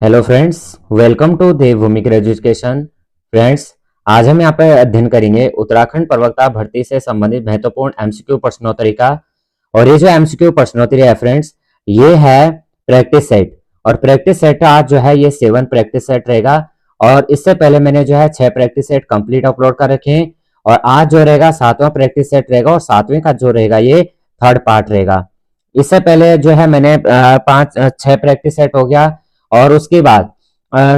Hello friends, welcome to Devbhoomi education. Friends, आज हम यहाँ पे अध्ययन करेंगे उत्तराखंड प्रवक्ता भर्ती से संबंधित महत्वपूर्ण एमसीक्यू प्रश्नोत्तरी का। और ये जो एमसीक्यू प्रश्नोत्तरी है फ्रेंड्स, ये है प्रैक्टिस सेट। और प्रैक्टिस सेट आज जो है ये 7 प्रैक्टिस सेट रहेगा। और इससे पहले मैंने जो है 6 प्रैक्टिस सेट कंप्लीट अपलोड कर रखे हैं। और आज जो रहेगा 7वां प्रैक्टिस सेट रहेगा, और 7वें का जो रहेगा ये थर्ड पार्ट रहेगा। इससे पहले जो है मैंने 6 प्रैक्टिस सेट हो गया, और उसके बाद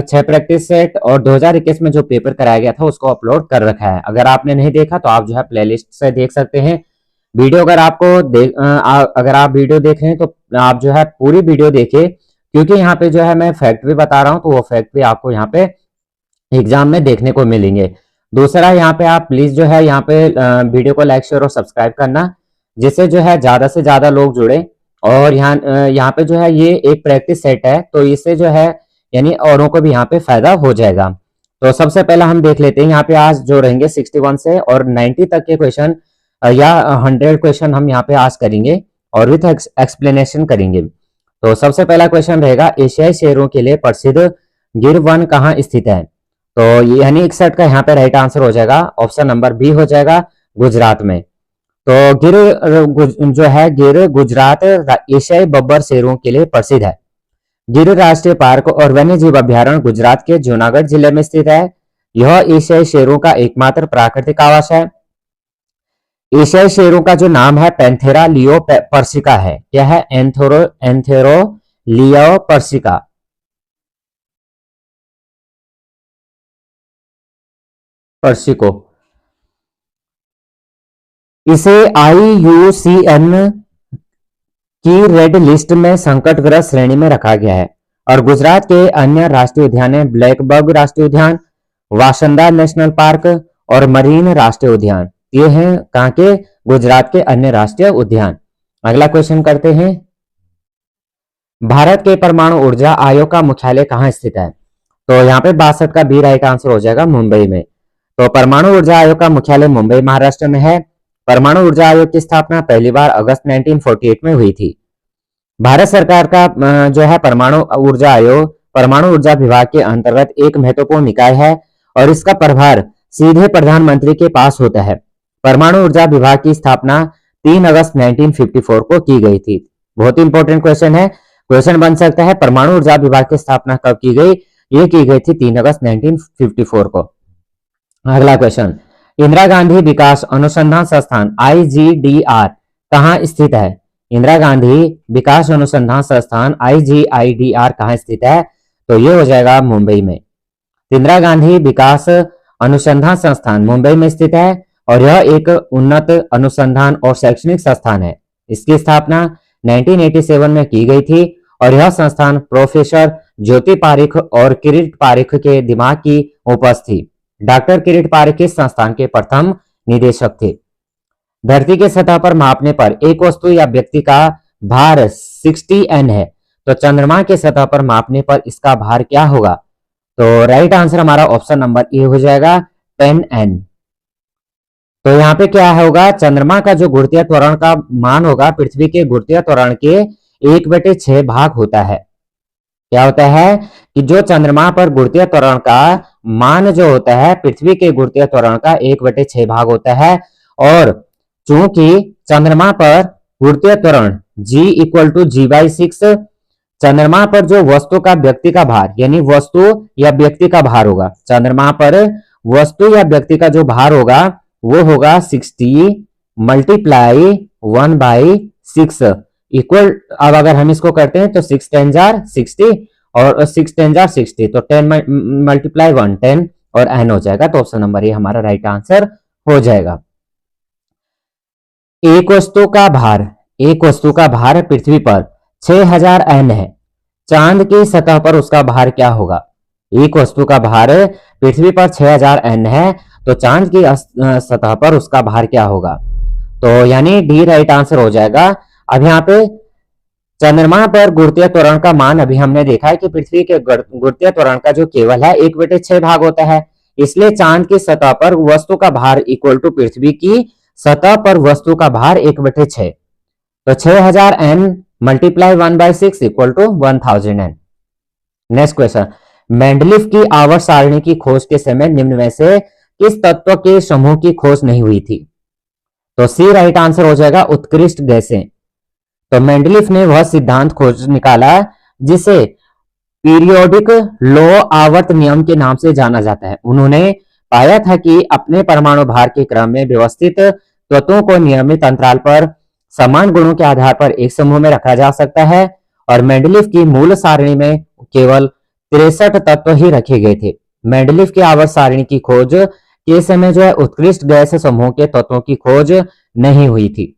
6 प्रैक्टिस सेट और 2021 में जो पेपर कराया गया था उसको अपलोड कर रखा है। अगर आपने नहीं देखा तो आप जो है प्लेलिस्ट से देख सकते हैं वीडियो। अगर आपको अगर आप वीडियो देख रहे हैं तो आप जो है पूरी वीडियो देखिए, क्योंकि यहाँ पे जो है मैं फैक्ट भी बता रहा हूँ, तो वो फैक्ट भी आपको यहाँ पे एग्जाम में देखने को मिलेंगे। दूसरा, यहाँ पे आप प्लीज जो है यहाँ पे वीडियो को लाइक शेयर और सब्सक्राइब करना, जिससे जो है ज्यादा से ज्यादा लोग जुड़े। और यहाँ पे जो है ये एक प्रैक्टिस सेट है, तो इससे जो है यानी औरों को भी यहाँ पे फायदा हो जाएगा। तो सबसे पहले हम देख लेते हैं यहाँ पे आज जो रहेंगे 61 से और 90 तक के क्वेश्चन या 100 क्वेश्चन हम यहाँ पे आज करेंगे और विथ एक्सप्लेनेशन करेंगे। तो सबसे पहला क्वेश्चन रहेगा, एशियाई शेरों के लिए प्रसिद्ध गिर वन कहाँ स्थित है? तो यानी 61 का यहाँ पे राइट आंसर हो जाएगा ऑप्शन नंबर बी हो जाएगा, गुजरात में। तो जो है गिर गुजरात एशियाई बब्बर शेरों के लिए प्रसिद्ध है। गिर राष्ट्रीय पार्क और वन्य जीव अभ्यारण्य गुजरात के जूनागढ़ जिले में स्थित है। यह एशियाई शेरों का एकमात्र प्राकृतिक आवास है। एशियाई शेरों का जो नाम है पैंथेरा लियो पर्सिका है। क्या है? एंथेरो लियो पर्सिका। पर्सिको। इसे IUCN की रेड लिस्ट में संकटग्रस्त श्रेणी में रखा गया है। और गुजरात के अन्य राष्ट्रीय उद्यान है ब्लैकबक राष्ट्रीय उद्यान, वासंदा नेशनल पार्क और मरीन राष्ट्रीय उद्यान। ये हैं कहाँ के? गुजरात के अन्य राष्ट्रीय उद्यान। अगला क्वेश्चन करते हैं, भारत के परमाणु ऊर्जा आयोग का मुख्यालय कहाँ स्थित है? तो यहाँ पे 62 का बी राइट आंसर हो जाएगा, मुंबई में। तो परमाणु ऊर्जा आयोग का मुख्यालय मुंबई महाराष्ट्र में है। परमाणु ऊर्जा आयोग की स्थापना पहली बार अगस्त 1948 में हुई थी। भारत सरकार का जो है परमाणु ऊर्जा आयोग परमाणु ऊर्जा विभाग के अंतर्गत एक महत्वपूर्ण निकाय है, और इसका प्रभार सीधे प्रधानमंत्री के पास होता है। परमाणु ऊर्जा विभाग की स्थापना 3 अगस्त 1954 को की गई थी। बहुत ही इंपॉर्टेंट क्वेश्चन है, क्वेश्चन बन सकता है परमाणु ऊर्जा विभाग की स्थापना कब की गई? ये की गई थी 3 अगस्त 1954 को। अगला क्वेश्चन, इंदिरा गांधी विकास अनुसंधान संस्थान IGDR कहाँ स्थित है? इंदिरा गांधी विकास अनुसंधान संस्थान IGIDR कहाँ स्थित है? तो ये हो जाएगा मुंबई में। इंदिरा गांधी विकास अनुसंधान संस्थान मुंबई में स्थित है, और यह एक उन्नत अनुसंधान और शैक्षणिक संस्थान है। इसकी स्थापना 1987 में की गई थी, और यह संस्थान प्रोफेसर ज्योति पारिख और किरीट पारिख के दिमाग की उपज थी। डॉक्टर किरीट पारिख इस संस्थान के प्रथम निदेशक थे। धरती के सतह पर मापने पर एक वस्तु या व्यक्ति का भार 60 N है, तो चंद्रमा के सतह पर मापने पर इसका भार क्या होगा? तो राइट आंसर हमारा ऑप्शन नंबर ए हो जाएगा 10 N। तो यहाँ पे क्या होगा? चंद्रमा का जो गुरुत्वीय त्वरण का मान होगा पृथ्वी के गुरुत्वीय त्वरण के 1/6 भाग होता है। क्या होता है कि जो चंद्रमा पर गुरुत्वीय त्वरण का मान जो होता है पृथ्वी के गुरुत्वीय त्वरण का 1/6 भाग होता है। और चूंकि चंद्रमा पर गुरुत्वीय त्वरण G = G/6, चंद्रमा पर जो वस्तु का व्यक्ति का भार यानी वस्तु या व्यक्ति का भार होगा, चंद्रमा पर वस्तु या व्यक्ति का जो भार होगा वो होगा 60 × 1/6 इक्वल। अब अगर हम इसको करते हैं तो 6 10 जार 60 और 6 10 जार 60, तो 10 × 1 10 और n हो जाएगा। तो ऑप्शन नंबर ए हमारा राइट आंसर हो जाएगा। एक वस्तु का भार पृथ्वी पर 6000 N है। चांद की सतह पर उसका भार क्या होगा? एक वस्तु का भार पृथ्वी पर 6000 N है, तो चांद की सतह पर उसका भार क्या होगा? तो यानी डी राइट आंसर हो जाएगा। अब यहाँ पे चंद्रमा पर गुरुत्वीय त्वरण का मान अभी हमने देखा है कि पृथ्वी के गुरुत्वीय त्वरण का जो केवल है 1/6 भाग होता है, इसलिए चांद की सतह पर वस्तु का भार इक्वल टू पृथ्वी की सतह पर वस्तु का भार 1/6। तो 6000 N × 1/6 = 1000 N। Next question, Mendeleev की आवर्त सारणी की खोज के समय निम्न में से किस तत्व के समूह की खोज नहीं हुई थी? तो सी राइट आंसर हो जाएगा उत्कृष्ट गैसें। तो मेंडलीफ ने वह सिद्धांत खोज निकाला जिसे पीरियोडिक लो आवर्त नियम के नाम से जाना जाता है। उन्होंने पाया था कि अपने परमाणु भार के क्रम में व्यवस्थित तत्वों को नियमित अंतराल पर समान गुणों के आधार पर एक समूह में रखा जा सकता है, और मेंडलीफ की मूल सारणी में केवल 63 तत्व ही रखे गए थे। मेंडलीफ की आवर्त सारणी की खोज के समय जो है उत्कृष्ट गैस समूह के तत्वों की खोज नहीं हुई थी।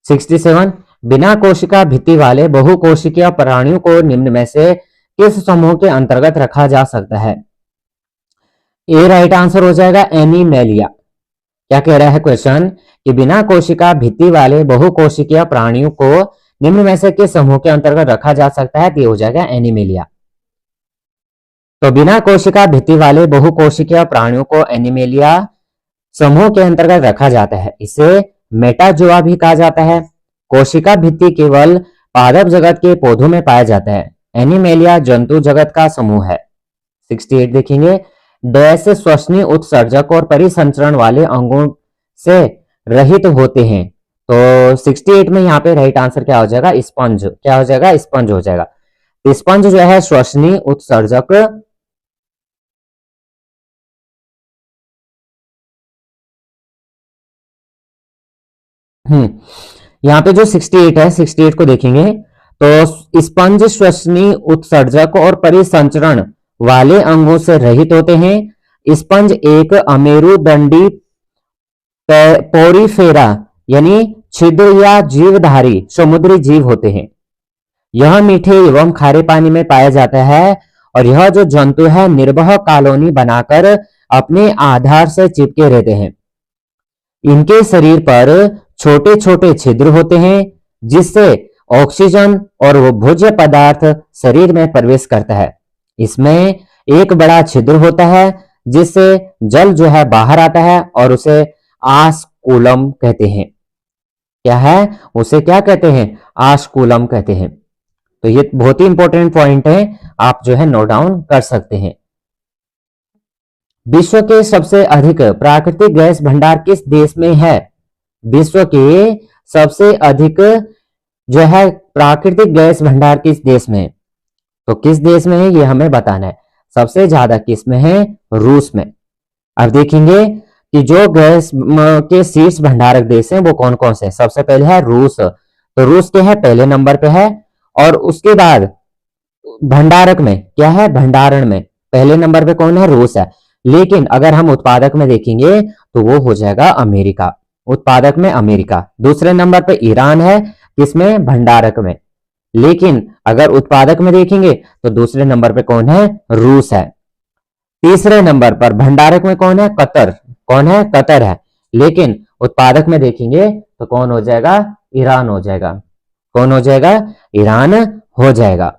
67, बिना कोशिका भित्ति वाले बहुकोशिकीय प्राणियों को निम्न में से किस समूह के अंतर्गत रखा जा सकता है? ए राइट आंसर हो जाएगा एनीमेलिया। क्या कह रहा है क्वेश्चन कि बिना कोशिका भित्ति वाले बहुकोशिकीय प्राणियों को निम्न में से किस समूह के अंतर्गत रखा जा सकता है? ये हो जाएगा एनीमेलिया। तो बिना कोशिका भित्ति वाले बहुकोशिकीय प्राणियों को एनीमेलिया समूह के अंतर्गत रखा जाता है। इसे मेटाजोआ भी कहा जाता है। कोशिका भित्ति केवल पादप जगत के पौधों में पाया जाता है। एनीमेलिया जंतु जगत का समूह है। 68 देखेंगे, डैश श्वसनीय उत्सर्जक और परिसंचरण वाले अंगों से रहित होते हैं। तो 68 में यहाँ पे राइट आंसर क्या हो जाएगा? स्पंज। क्या हो जाएगा? स्पंज हो जाएगा। स्पंज जो है श्वसनीय उत्सर्जक यहाँ पे जो 68 है, 68 को देखेंगे तो स्पंज श्वसनीय उत्सर्जक और परिसंचरण वाले अंगों से रहित होते हैं। स्पंज एक अमेरुदंडी पोरीफेरा यानी छिद्र या जीवधारी समुद्री जीव होते हैं। यह मीठे एवं खारे पानी में पाया जाता है, और यह जो जंतु है निर्वह कॉलोनी बनाकर अपने आधार से चिपके रहते हैं। इनके शरीर पर छोटे छोटे छिद्र होते हैं जिससे ऑक्सीजन और वो भोज्य पदार्थ शरीर में प्रवेश करता है। इसमें एक बड़ा छिद्र होता है जिससे जल जो है बाहर आता है, और उसे आस्कूलम कहते हैं। क्या है? उसे क्या कहते हैं? आस्कूलम कहते हैं। तो ये बहुत ही इंपॉर्टेंट पॉइंट है, आप जो है नोट डाउन कर सकते हैं। विश्व के सबसे अधिक प्राकृतिक गैस भंडार किस देश में है? विश्व के सबसे अधिक जो है प्राकृतिक गैस भंडार किस देश में है? तो किस देश में है ये हमें बताना है। सबसे ज्यादा किस में है? रूस में। अब देखेंगे कि जो गैस के शीर्ष भंडारक देश हैं वो कौन कौन से हैं। सबसे पहले है रूस। तो रूस के है पहले नंबर पे है, और उसके बाद भंडारक में क्या है? भंडारण में पहले नंबर पे कौन है? रूस है। लेकिन अगर हम उत्पादक में देखेंगे तो वो हो जाएगा अमेरिका। उत्पादक में अमेरिका। दूसरे नंबर पे ईरान है, किसमें? भंडारक में। लेकिन अगर उत्पादक में देखेंगे तो दूसरे नंबर पे कौन है? रूस है। तीसरे नंबर पर भंडारक में कौन है? कतर। कौन है? कतर है। लेकिन उत्पादक में देखेंगे तो कौन हो जाएगा? ईरान हो जाएगा। कौन हो जाएगा? ईरान हो जाएगा।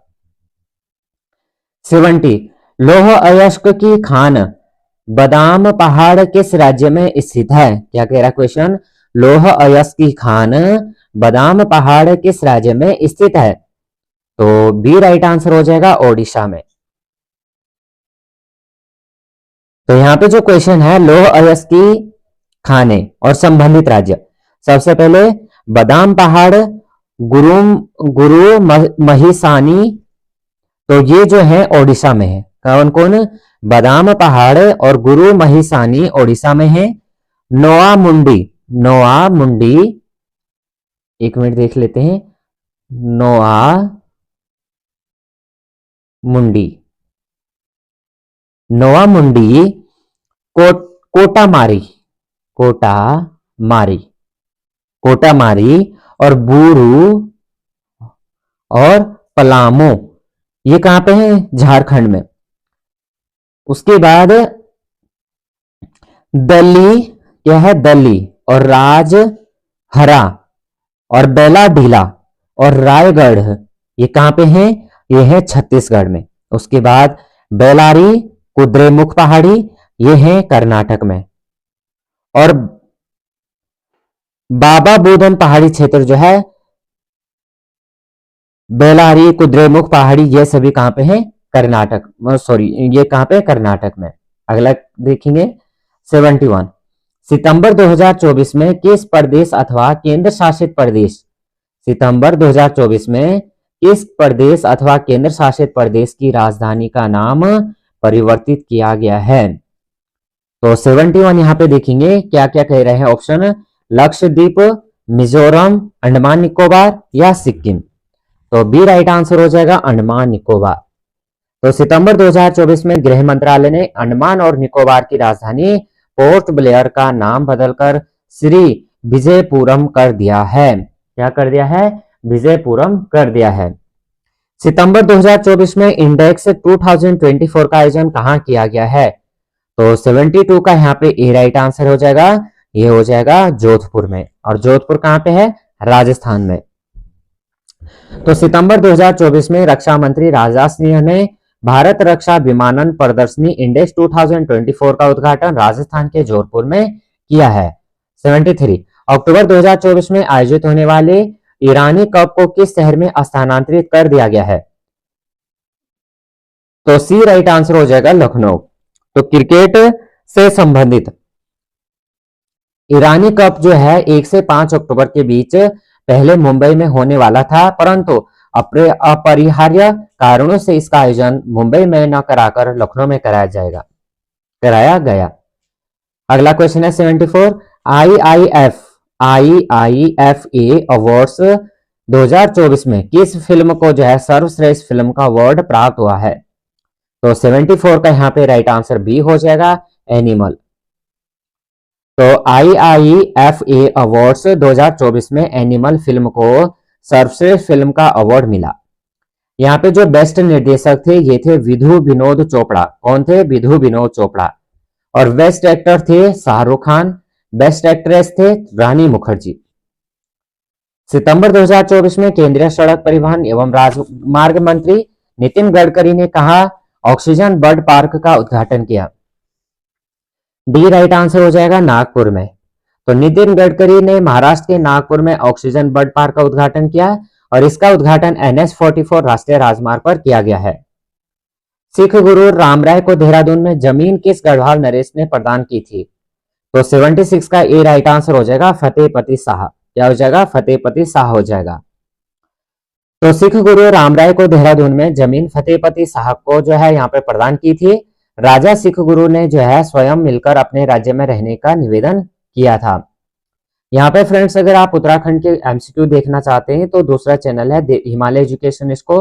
70, लौह अयस्क की खान बादाम पहाड़ किस राज्य में स्थित है? क्या कह रहा क्वेश्चन? लौह अयस्क की खान बादाम पहाड़ किस राज्य में स्थित है? तो बी राइट आंसर हो जाएगा ओडिशा में। तो यहां पे जो क्वेश्चन है लौह अयस्क की खाने और संबंधित राज्य, सबसे पहले बादाम पहाड़, गुरु गुरु महिसानी, तो ये जो है ओडिशा में है। कौन कौन? बादाम पहाड़ और गुरु महिसानी ओडिशा में है। नोआ मुंडी, नोआ मुंडी, एक मिनट देख लेते हैं। नोआ मुंडी, नोआ मुंडी, कोटामारी, कोटामारी, कोटामारी और बूरू और पलामू, ये कहां पे है? झारखंड में। उसके बाद दली, क्या है? दली और राजहरा और बेलाडीला और रायगढ़, ये कहां पे है? ये है छत्तीसगढ़ में। उसके बाद बेलारी, कुद्रेमुख पहाड़ी, ये है कर्नाटक में। और बाबा बुदन पहाड़ी क्षेत्र जो है, बेलारी, कुद्रेमुख पहाड़ी, ये सभी कहां पे है? कर्नाटक, सॉरी ये कहाँ पे, कर्नाटक में। अगला देखेंगे 71, सितंबर 2024 में किस प्रदेश अथवा केंद्र शासित प्रदेश, सितंबर 2024 में किस प्रदेश अथवा केंद्र शासित प्रदेश की राजधानी का नाम परिवर्तित किया गया है। तो 71 यहाँ पे देखेंगे क्या क्या कह रहे हैं ऑप्शन, लक्षद्वीप, मिजोरम, अंडमान निकोबार या सिक्किम। तो बी राइट आंसर हो जाएगा अंडमान निकोबार। तो सितंबर 2024 में गृह मंत्रालय ने अंडमान और निकोबार की राजधानी पोर्ट ब्लेयर का नाम बदलकर श्री विजयपुरम कर दिया है। क्या कर दिया है, विजयपुरम कर दिया है। सितंबर 2024 में इंडेक्स 2024 का आयोजन कहां किया गया है। तो 72 का यहाँ पे ए राइट आंसर हो जाएगा, ये हो जाएगा जोधपुर में। और जोधपुर कहां पे है, राजस्थान में। तो सितंबर 2024 में रक्षा मंत्री राजनाथ सिंह ने भारत रक्षा विमानन प्रदर्शनी इंडेक्स 2024 का उद्घाटन राजस्थान के जोधपुर में किया है। 73, अक्टूबर 2024 में आयोजित होने वाले ईरानी कप को किस शहर में स्थानांतरित कर दिया गया है। तो सी राइट आंसर हो जाएगा लखनऊ। तो क्रिकेट से संबंधित ईरानी कप जो है 1 से 5 अक्टूबर के बीच पहले मुंबई में होने वाला था, परंतु अपरिहार्य कारणों से इसका आयोजन मुंबई में न कराकर लखनऊ में कराया गया। अगला क्वेश्चन है 74, IIFA अवार्ड्स 2024 में किस फिल्म को जो है सर्वश्रेष्ठ फिल्म का अवार्ड प्राप्त हुआ है। तो 74 का यहाँ पे राइट आंसर बी हो जाएगा, एनिमल। तो IIFA अवार्ड्स 2024 में एनिमल फिल्म को सर्वश्रेष्ठ फिल्म का अवार्ड मिला। यहाँ पे जो बेस्ट निर्देशक थे ये थे विधु विनोद चोपड़ा। कौन थे, विधु विनोद चोपड़ा। और बेस्ट एक्टर थे शाहरुख खान, बेस्ट एक्ट्रेस थे रानी मुखर्जी। सितंबर 2024 में केंद्रीय सड़क परिवहन एवं राजमार्ग मंत्री नितिन गडकरी ने कहा ऑक्सीजन बर्ड पार्क का उद्घाटन किया। डी राइट आंसर हो जाएगा, नागपुर में। तो नितिन गडकरी ने महाराष्ट्र के नागपुर में ऑक्सीजन बर्ड पार्क का उद्घाटन किया और इसका उद्घाटन NH-44 राष्ट्रीय राजमार्ग पर किया गया है। सिख गुरु रामराय को देहरादून में जमीन किस गढ़वाल नरेश ने प्रदान की थी। तो 76 का ए राइट आंसर हो जाएगा, फतेहपति शाह। क्या हो जाएगा, फतेहपति शाह हो जाएगा। तो सिख गुरु रामराय को देहरादून में जमीन फतेहपति शाह को जो है यहाँ पे प्रदान की थी। राजा सिख गुरु ने जो है स्वयं मिलकर अपने राज्य में रहने का निवेदन किया था। यहाँ पे फ्रेंड्स अगर आप उत्तराखंड के एमसीक्यू देखना चाहते हैं तो दूसरा चैनल है हिमालय एजुकेशन इसको,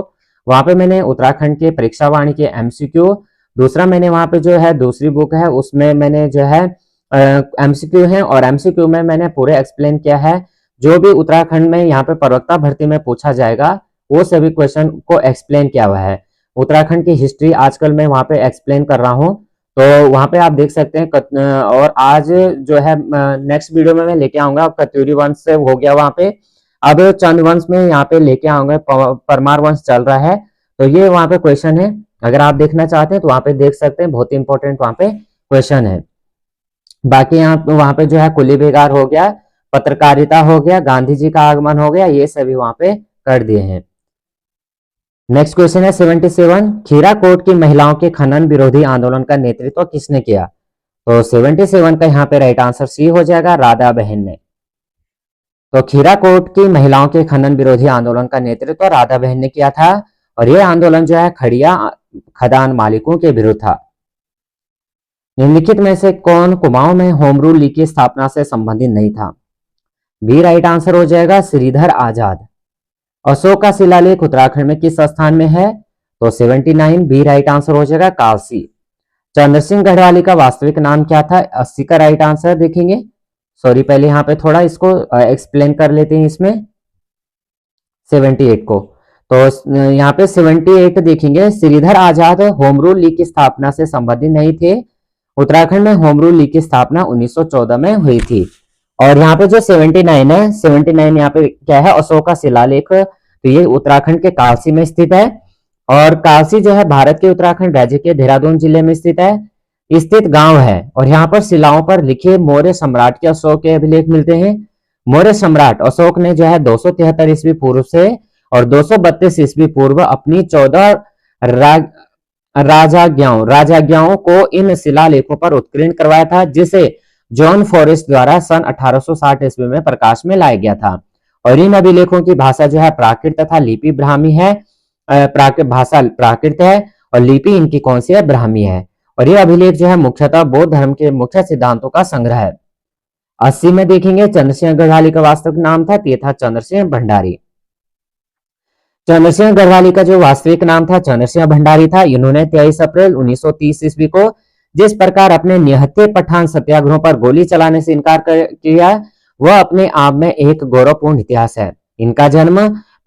वहां पे मैंने उत्तराखंड के परीक्षा वाणी के एमसीक्यू, दूसरा मैंने वहां पे जो है दूसरी बुक है उसमें मैंने जो है एमसीक्यू है और एमसीक्यू में मैंने पूरे एक्सप्लेन किया है। जो भी उत्तराखंड में यहाँ पे प्रवक्ता भर्ती में पूछा जाएगा वो सभी क्वेश्चन को एक्सप्लेन किया हुआ है। उत्तराखंड की हिस्ट्री आजकल मैं वहां पे एक्सप्लेन कर रहा हूँ, तो वहां पे आप देख सकते हैं। और आज जो है नेक्स्ट वीडियो में मैं लेके आऊंगा, कत्यूरी वंश से हो गया वहां पे, अब चंद वंश में यहाँ पे लेके आऊंगा, परमार वंश चल रहा है। तो ये वहां पे क्वेश्चन है, अगर आप देखना चाहते हैं तो वहां पे देख सकते हैं, बहुत इंपॉर्टेंट वहां पे क्वेश्चन है। बाकी यहाँ वहां पे जो है कुली बेगार हो गया, पत्रकारिता हो गया, गांधी जी का आगमन हो गया, ये सभी वहां पे कर दिए हैं। नेक्स्ट क्वेश्चन है 77, खीराकोट की महिलाओं के खनन विरोधी आंदोलन का नेतृत्व किसने किया। तो 77 का यहाँ पे राइट आंसर सी हो जाएगा, राधा बहन ने। तो खीराकोट की महिलाओं के खनन विरोधी आंदोलन का नेतृत्व राधा बहन ने किया था और यह आंदोलन जो है खड़िया खदान मालिकों के विरुद्ध था। निम्नलिखित में से कौन कुमाऊं में होम रूल लीग की स्थापना से संबंधित नहीं था। बी राइट आंसर हो जाएगा, श्रीधर आजाद। अशोक का शिलालेख उत्तराखंड में किस स्थान में है। तो 79 बी राइट आंसर हो जाएगा, काशी। चंद्र सिंह गढ़वाली का वास्तविक नाम क्या था। 80 का राइट आंसर देखेंगे, सॉरी पहले यहाँ पे थोड़ा इसको एक्सप्लेन कर लेते हैं इसमें 78 को। तो यहाँ पे 78 देखेंगे, श्रीधर आजाद होम रूल लीग की स्थापना से संबंधित नहीं थे। उत्तराखंड में होम रूल लीग की स्थापना 1914 में हुई थी। और यहाँ पे जो 79 है, 79 यहाँ पे क्या है, अशोक का शिलालेख, तो ये उत्तराखंड के काशी में स्थित है। और काशी जो है भारत के उत्तराखंड राज्य के देहरादून जिले में स्थित गांव है। और यहाँ पर शिलाओं पर लिखे मौर्य सम्राट के अशोक के अभिलेख मिलते हैं। मौर्य सम्राट अशोक ने जो है 273 ईस्वी पूर्व से और 232 ईस्वी पूर्व अपनी 14 राजाज्ञाओं को इन शिलालेखों पर उत्कीर्ण करवाया था, जिसे जॉन फॉरेस्ट द्वारा सन 1860 ईस्वी में प्रकाश में लाया गया था। और इन अभिलेखों की भाषा जो है प्राकृत तथा लिपि ब्राह्मी है। भाषा प्राकृत है और लिपि इनकी कौन सी है? ब्राह्मी है। और ये अभिलेख जो है मुख्यतः बौद्ध धर्म के मुख्य सिद्धांतों का संग्रह है। 80 में देखेंगे चंद्रसिंह गढ़वाली का वास्तविक नाम था, ये था चंद्रसिंह भंडारी। चंद्रसिंह गढ़वाली का जो वास्तविक नाम था चंद्रसिंह भंडारी था। इन्होंने 23 अप्रैल 1930 ईस्वी को जिस प्रकार अपने निहत्थे पठान सत्याग्रहों पर गोली चलाने से इनकार किया, वह अपने आप में एक गौरवपूर्ण इतिहास है। इनका जन्म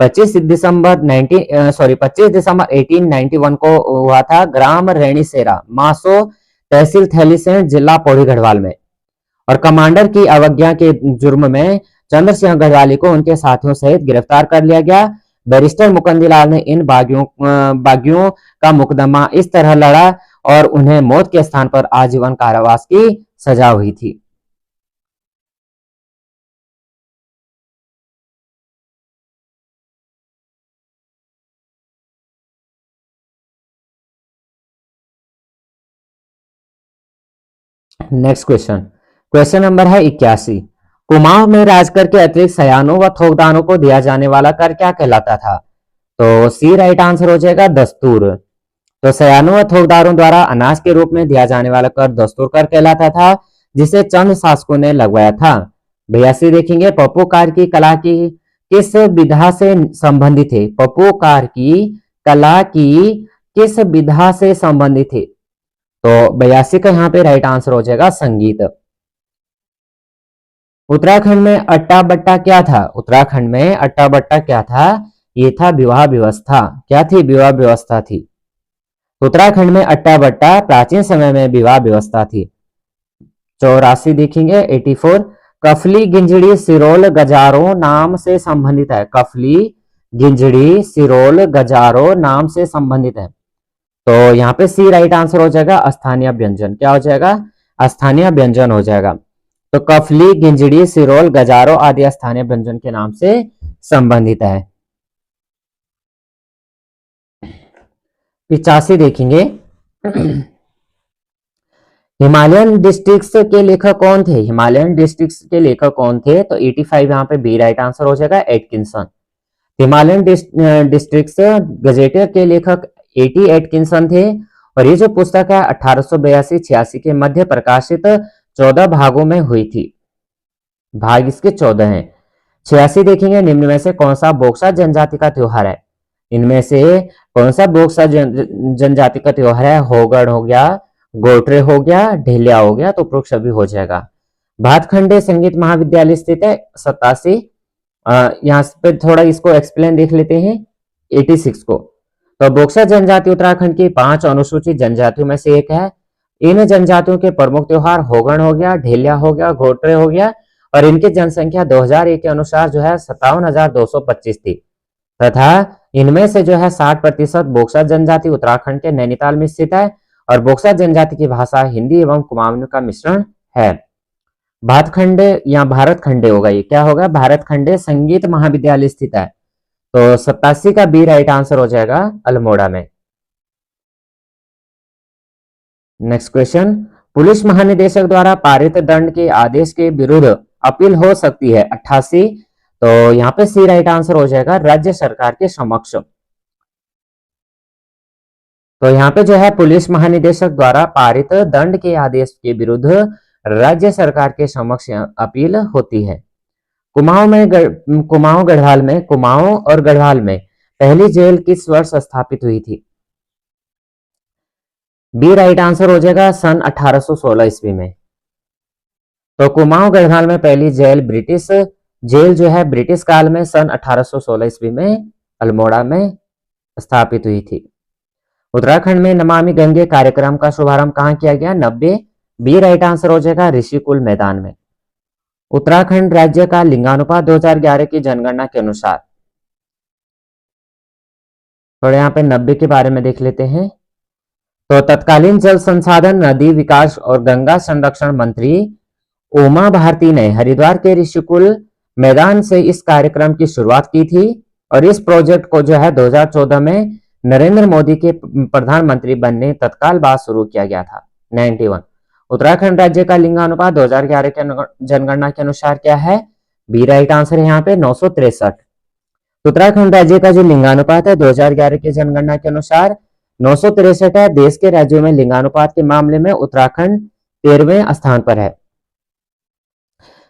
25 दिसंबर 1891 को हुआ था, ग्राम रेणीसेरा, मासो, तहसील थैलीसैंण, जिला पौड़ी गढ़वाल में। और कमांडर की अवज्ञा के जुर्म में चंद्रसिंह गढ़वाली को उनके साथियों सहित गिरफ्तार कर लिया गया। बैरिस्टर मुकुंदलाल ने इन बागियों का मुकदमा इस तरह लड़ा और उन्हें मौत के स्थान पर आजीवन कारावास की सजा हुई थी। नेक्स्ट क्वेश्चन नंबर है 81। कुमाऊं में राजकर के अतिरिक्त सयानों व थोकदारों को दिया जाने वाला कर क्या कहलाता था? तो सी राइट आंसर हो जाएगा दस्तूर। तो सयानों व थोकदारों द्वारा अनाज के रूप में दिया जाने वाला कर दस्तूर कर कहलाता था, जिसे चंद शासकों ने लगवाया था। 82 देखेंगे पप्पूकार की कला की किस विधा से संबंधित है? पप्पूकार की कला की किस विधा से संबंधित है? तो 82 का यहाँ पे राइट आंसर हो जाएगा संगीत। उत्तराखंड में अट्टा बट्टा क्या था? उत्तराखंड में अट्टा बट्टा क्या था? ये था विवाह व्यवस्था। क्या थी? विवाह व्यवस्था थी। उत्तराखंड में अट्टा बट्टा प्राचीन समय में विवाह व्यवस्था थी। 84 देखेंगे 84 कफली गिंजड़ी सिरोल गजारो नाम से संबंधित है। कफली गिंजड़ी सिरोल गजारो नाम से संबंधित है। तो यहाँ पे सी राइट आंसर हो जाएगा स्थानीय व्यंजन। क्या हो जाएगा? स्थानीय व्यंजन हो जाएगा। तो कफली गिंजड़ी सिरोल गजारो आदि स्थानीय व्यंजन के नाम से संबंधित है। 85 देखेंगे हिमालयन डिस्ट्रिक्ट्स के लेखक कौन थे? हिमालयन डिस्ट्रिक्ट्स के लेखक कौन थे? तो 85 यहाँ पे बी राइट आंसर हो जाएगा एटकिंसन। हिमालयन डिस्ट्रिक्ट्स गजेटियर के लेखक एटी एटकिंसन थे। और ये जो पुस्तक है 1882-86 के मध्य प्रकाशित 14 भागों में हुई थी। भाग इसके 14 हैं। 86 देखेंगे निम्न में से कौन सा बोक्सा जनजाति का त्योहार है? इनमें से कौन सा बोक्सा जनजाति का त्योहार है? होगड़ हो गया, गोटरे हो गया, ढेलिया हो गया। तो उपरोक्त सभी हो जाएगा। भातखंडे संगीत महाविद्यालय स्थित है 87। यहाँ पे थोड़ा इसको एक्सप्लेन देख लेते हैं 86 को। तो बोक्सा जनजाति उत्तराखंड की 5 अनुसूचित जनजातियों में से एक है। इन जनजातियों के प्रमुख त्योहार होगण हो गया, ढेलिया हो गया, घोटरे हो गया। और इनकी जनसंख्या 2001 के अनुसार जो है 57,225 थी। तथा इनमें से जो है 60% बोक्सा जनजाति उत्तराखंड के नैनीताल में स्थित है। और बोक्सा जनजाति की भाषा हिंदी एवं कुमाऊनी का मिश्रण है। भातखंडे या भारत खंडे होगा, ये क्या होगा? भारत खंडे संगीत महाविद्यालय स्थित है। तो 87 का बी राइट आंसर हो जाएगा अल्मोड़ा में। नेक्स्ट क्वेश्चन पुलिस महानिदेशक द्वारा पारित दंड के आदेश के विरुद्ध अपील हो सकती है 88। तो यहाँ पे सी राइट आंसर हो जाएगा राज्य सरकार के समक्ष। तो यहाँ पे जो है पुलिस महानिदेशक द्वारा पारित दंड के आदेश के विरुद्ध राज्य सरकार के समक्ष अपील होती है। कुमाऊं और गढ़वाल में पहली जेल किस वर्ष स्थापित हुई थी? बी राइट आंसर हो जाएगा सन 1816 ईस्वी में। तो कुमाऊं गढ़वाल में पहली जेल जो है ब्रिटिश काल में सन 1816 ईस्वी में अल्मोड़ा में स्थापित हुई थी। उत्तराखंड में नमामि गंगे कार्यक्रम का शुभारंभ कहां किया गया? 90। बी राइट आंसर हो जाएगा ऋषिकुल मैदान में। उत्तराखंड राज्य का लिंगानुपात 2011 की जनगणना के अनुसार। थोड़े यहाँ पे 90 के बारे में देख लेते हैं। तो तत्कालीन जल संसाधन, नदी विकास और गंगा संरक्षण मंत्री उमा भारती ने हरिद्वार के ऋषिकुल मैदान से इस कार्यक्रम की शुरुआत की थी। और इस प्रोजेक्ट को जो है 2014 में नरेंद्र मोदी के प्रधानमंत्री बनने तत्काल बाद शुरू किया गया था? 91। उत्तराखंड राज्य का लिंगानुपात 2011 के जनगणना के अनुसार क्या है? बी राइट आंसर है यहाँ पे 963। उत्तराखंड राज्य का जो लिंगानुपात है 2011 के जनगणना के अनुसार 963 है। देश के राज्यों में लिंगानुपात के मामले में उत्तराखंड 13वें स्थान पर है।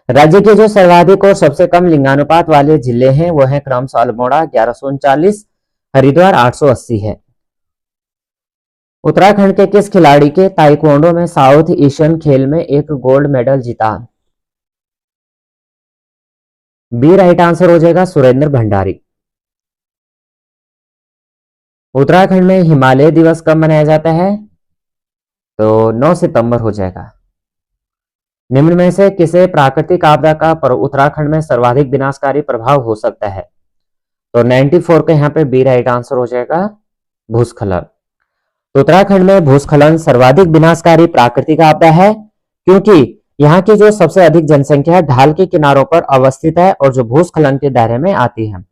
राज्य के जो सर्वाधिक और सबसे कम लिंगानुपात वाले जिले हैं वो हैं क्रमशः अल्मोड़ा 1139, हरिद्वार 880 है। उत्तराखंड के किस खिलाड़ी के ताइक्वांडो में साउथ एशियन खेल में एक गोल्ड मेडल जीता? बी राइट आंसर हो जाएगा सुरेंद्र भंडारी। उत्तराखंड में हिमालय दिवस कब मनाया जाता है? तो 9 सितंबर हो जाएगा। निम्न में से किसे प्राकृतिक आपदा का उत्तराखंड में सर्वाधिक विनाशकारी प्रभाव हो सकता है? तो 94 का यहाँ पे बी राइट आंसर हो जाएगा भूस्खलन। तो उत्तराखंड में भूस्खलन सर्वाधिक विनाशकारी प्राकृतिक आपदा है क्योंकि यहाँ की जो सबसे अधिक जनसंख्या है ढाल के किनारों पर अवस्थित है और जो भूस्खलन के दायरे में आती है।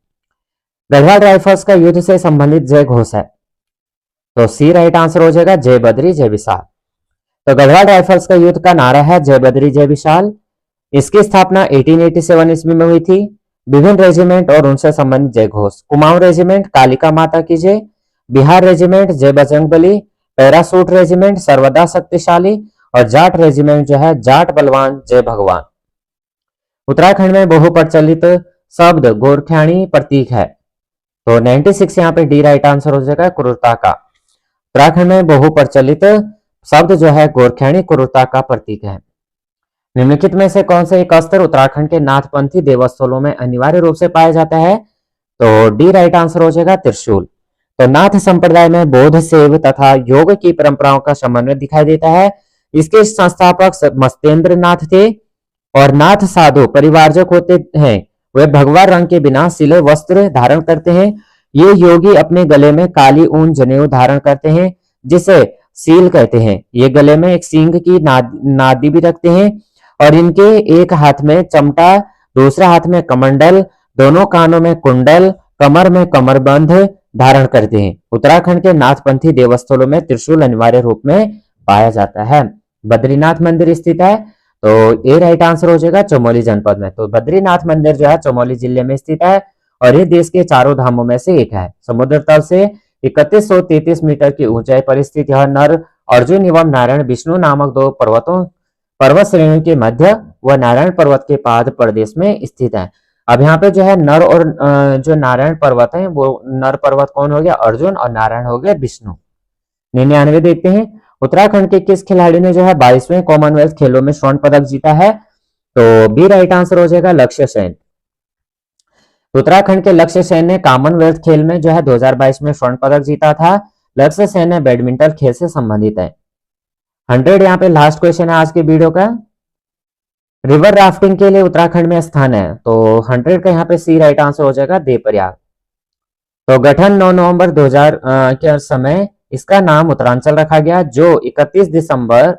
गढ़वाल राइफल्स का युद्ध से संबंधित जय घोष है? तो सी राइट आंसर हो जाएगा जय बद्री जय विशाल। तो गढ़वाल राइफल्स का युद्ध का नारा है जय बद्री जय विशाल। इसकी स्थापना 1887 ईस्वी में हुई थी। विभिन्न रेजिमेंट और उनसे संबंधित जय घोष: कुमाऊं रेजिमेंट कालिका माता की जय, बिहार रेजिमेंट जय बजरंगबली, पैरासूट रेजिमेंट सर्वदा शक्तिशाली और जाट रेजिमेंट जो है जाट बलवान जय भगवान। उत्तराखंड में बहुप्रचलित शब्द गोरख्याणी प्रतीक है? तो 96 यहाँ पे डी राइट आंसर हो जाएगा क्रूरता का। उत्तराखंड में बहुप्रचलित शब्द जो है गोरख्याणी क्रूरता का प्रतीक है। निम्नलिखित में से कौन सा एक अस्त्र उत्तराखंड के नाथपंथी देवस्थलों में अनिवार्य रूप से पाया जाता है? तो डी राइट आंसर हो जाएगा त्रिशूल। तो नाथ संप्रदाय में बौद्ध सेव तथा योग की परंपराओं का समन्वय दिखाई देता है। इसके संस्थापक मस्तेंद्र नाथ थे और नाथ साधु परिवारजक होते हैं। वे भगवा रंग के बिना सिले वस्त्र धारण करते हैं। ये योगी अपने गले में काली ऊन जनेऊ धारण करते हैं जिसे सील कहते हैं। ये गले में एक सींग की नादी भी रखते हैं और इनके एक हाथ में चमटा, दूसरे हाथ में कमंडल, दोनों कानों में कुंडल, कमर में कमरबंध धारण करते हैं। उत्तराखंड के नाथपंथी देवस्थलों में त्रिशूल अनिवार्य रूप में पाया जाता है। बद्रीनाथ मंदिर स्थित है? तो ए राइट आंसर हो जाएगा चमोली जनपद में। तो बद्रीनाथ मंदिर जो है चमोली जिले में स्थित है और ये देश के चारों धामों में से एक है। समुद्र तल से 3133 मीटर की ऊंचाई पर स्थित यह नर अर्जुन एवं नारायण विष्णु नामक दो पर्वत श्रेणियों के मध्य व नारायण पर्वत के पाद प्रदेश में स्थित है। अब यहाँ पे जो है नर और जो नारायण पर्वत है वो नर पर्वत कौन हो गया? अर्जुन, और नारायण हो गया विष्णु। 99 देखते हैं। उत्तराखंड के किस खिलाड़ी ने जो है 22वें कॉमनवेल्थ खेलों में स्वर्ण पदक जीता है? तो बी राइट आंसर हो जाएगा लक्ष्य सेन। उत्तराखंड के लक्ष्य सेन ने कॉमनवेल्थ खेल में जो है 2022 में स्वर्ण पदक जीता था। लक्ष्य सेन ने बैडमिंटन खेल से संबंधित है। 100 यहाँ पे लास्ट क्वेश्चन है आज के वीडियो का। रिवर राफ्टिंग के लिए उत्तराखंड में स्थान है? तो 100 का यहाँ पे सी राइट आंसर हो जाएगा देवप्रयाग। तो गठन 9 नवंबर 2000 के समय इसका नाम उत्तरांचल रखा गया जो 31 दिसंबर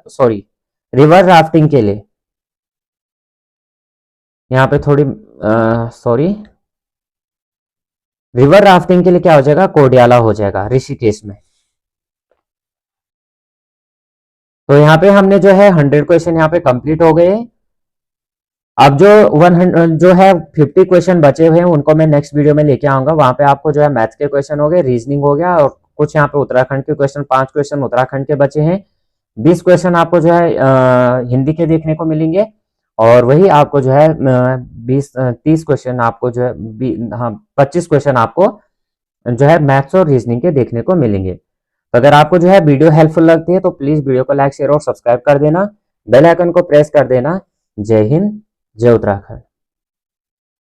रिवर राफ्टिंग के लिए यहाँ पे थोड़ी रिवर राफ्टिंग के लिए क्या हो जाएगा? कोडियाला हो जाएगा ऋषिकेश में। तो यहाँ पे हमने जो है 100 क्वेश्चन यहाँ पे कंप्लीट हो गए। अब जो 100 जो है 50 क्वेश्चन बचे हुए हैं उनको मैं नेक्स्ट वीडियो में लेके आऊंगा। वहां पे आपको जो है मैथ्स के क्वेश्चन हो गए, रीजनिंग हो गया और कुछ यहाँ पे उत्तराखंड के क्वेश्चन, 5 क्वेश्चन उत्तराखंड के बचे हैं। 20 क्वेश्चन आपको जो है हिंदी के देखने को मिलेंगे और वही आपको जो है 30 क्वेश्चन आपको जो है 25 क्वेश्चन आपको जो है मैथ्स और रीजनिंग के देखने को मिलेंगे। तो अगर आपको जो है वीडियो हेल्पफुल लगती है तो प्लीज वीडियो को लाइक शेयर और सब्सक्राइब कर देना, बेल आइकन को प्रेस कर देना। जय हिंद, जय उत्तराखंड।